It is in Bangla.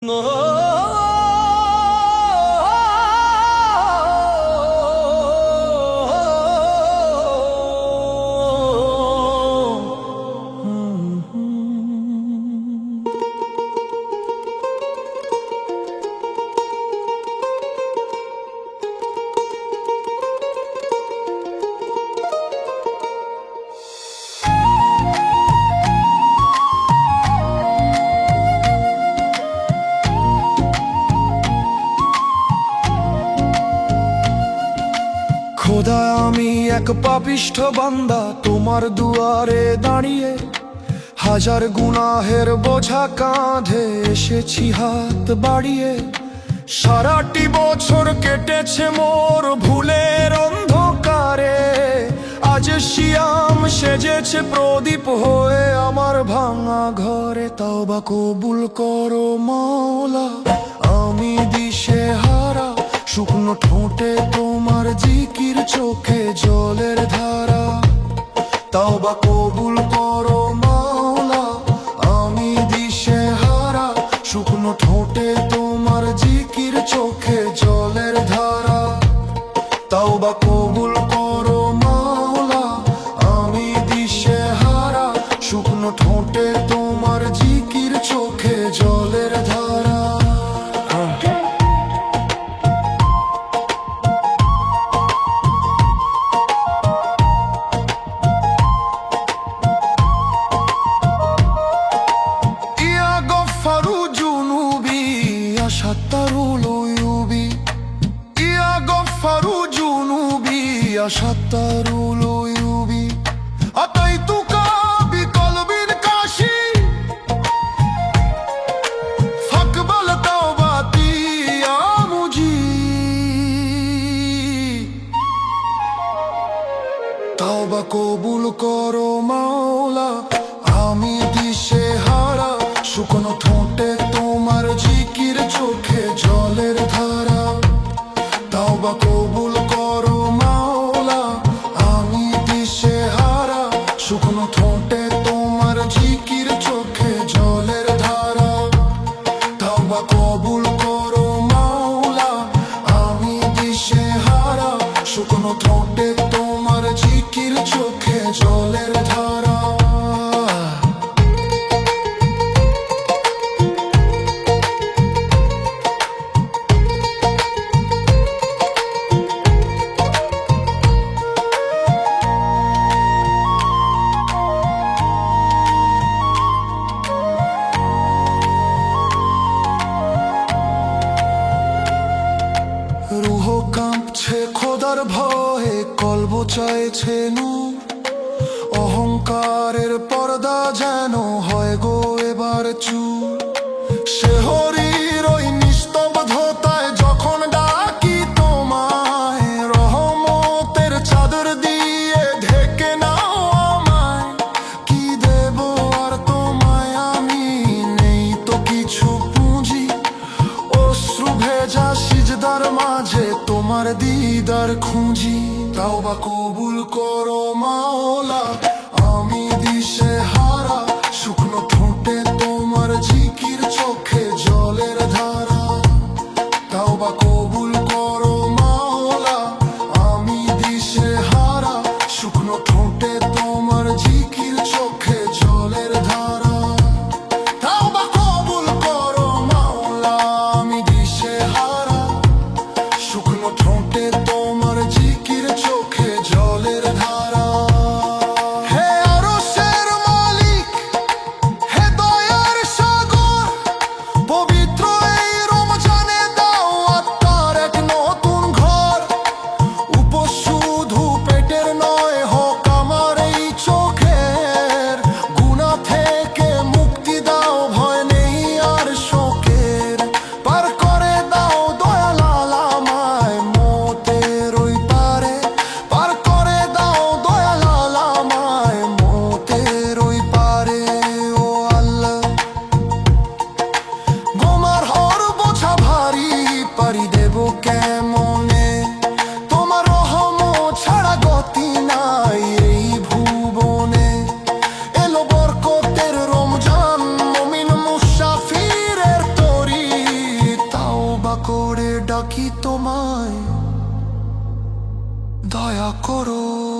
Oh খোদা, আমি এক পাপিষ্ঠ বান্দা তোমার দুয়ারে দাঁড়িয়ে, হাজার গুনাহের বোঝা কাঁধে এসেছি হাত বাড়িয়ে। সারাটি বছর কেটেছে মোর ভুলের অন্ধকারে, আজ শিয়াম সেজেছে প্রদীপ হয়ে আমার ভাঙা ঘরে। তওবা কবুল করো মাওলা, আমি দিশে হারা, শুকনো ঠোঁটে তোমার জিকির, চোখে জলের ধারা। তওবা কবুল করো মাওলা, আমি দিশে হারা, শুকনো ঠোঁটে তোমার জিকির, চোখে জলের ধারা। তওবা কবুল করো মাওলা, আমি দিশে হারা, শুকনো ঠোঁটে তোমার জিকির, চোখে জলের ধারা। شطروا العيوبي يا غفار جنوبي يا شطر العيوب أتيتك بقلب كاشي فاقبل توبتي يا مجيب তওবা কবুল করো মাওলা, আমি দিশে হারা, শুকনো ঠোঁটে তোমার জিকির, চোখে জলের ধারা। তওবা কবুল করো মাওলা, আমি দিশে হারা, শুকনো ঠোঁটে তোমার জিকির, চোখে জলের ধারা। তওবা কবুল করো মাওলা, আমি দিশে হারা, শুকনো ঠোঁটে তোমার জিকির, চোখে জলের ধারা। রুহ কাঁপছে খোদার ভয়ে, কলব চাইছে নূর, অহংকারের পর্দা যেন হয় গো এবার চুর। শেহরির ওই নিস্তব্ধতায় যখন ডাকি তোমায়, রহমতের চাদর দিয়ে ঢেকে নাও আমায়। কি দেব আর তোমায় আমি, নেই তো কিছু পুঁজি, অশ্রু ভেজা সিজদার মাঝে তোমার দিদার খুঁজি। তওবা কবুল করো মাওলা, আমি দিশে হারা, শুকনো ঠোঁটে তোমার জিকির, চোখে জলের ধারা। তওবা কবুল করো মাওলা, আমি দিশে হারা, শুকনো ঠোঁটে তোমার জিকির, চোখে জলের ধারা। তওবা কবুল করো মাওলা, আমি দিশে হারা, শুকনো ঠোঁটে তোমার জিকির, চোখে জলের ধারা। ডাকি তোমায়, দয়া করো।